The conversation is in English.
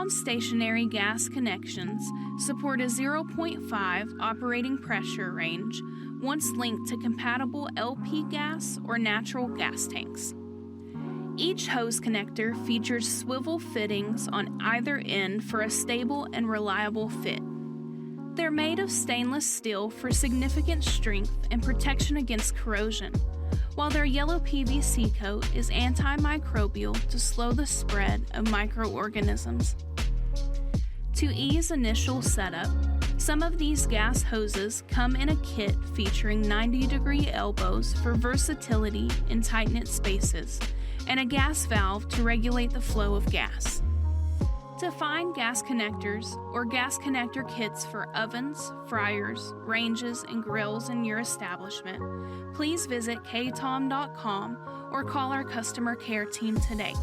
non-stationary gas connections support a 0.5 operating pressure range once linked to compatible LP gas or natural gas tanks. Each hose connector features swivel fittings on either end for a stable and reliable fit. They're made of stainless steel for significant strength and protection against corrosion, while their yellow PVC coat is antimicrobial to slow the spread of microorganisms. To ease initial setup, some of these gas hoses come in a kit featuring 90-degree elbows for versatility in tight-knit spaces, and a gas valve to regulate the flow of gas. To find gas connectors or gas connector kits for ovens, fryers, ranges, and grills in your establishment, please visit KaTom.com or call our customer care team today.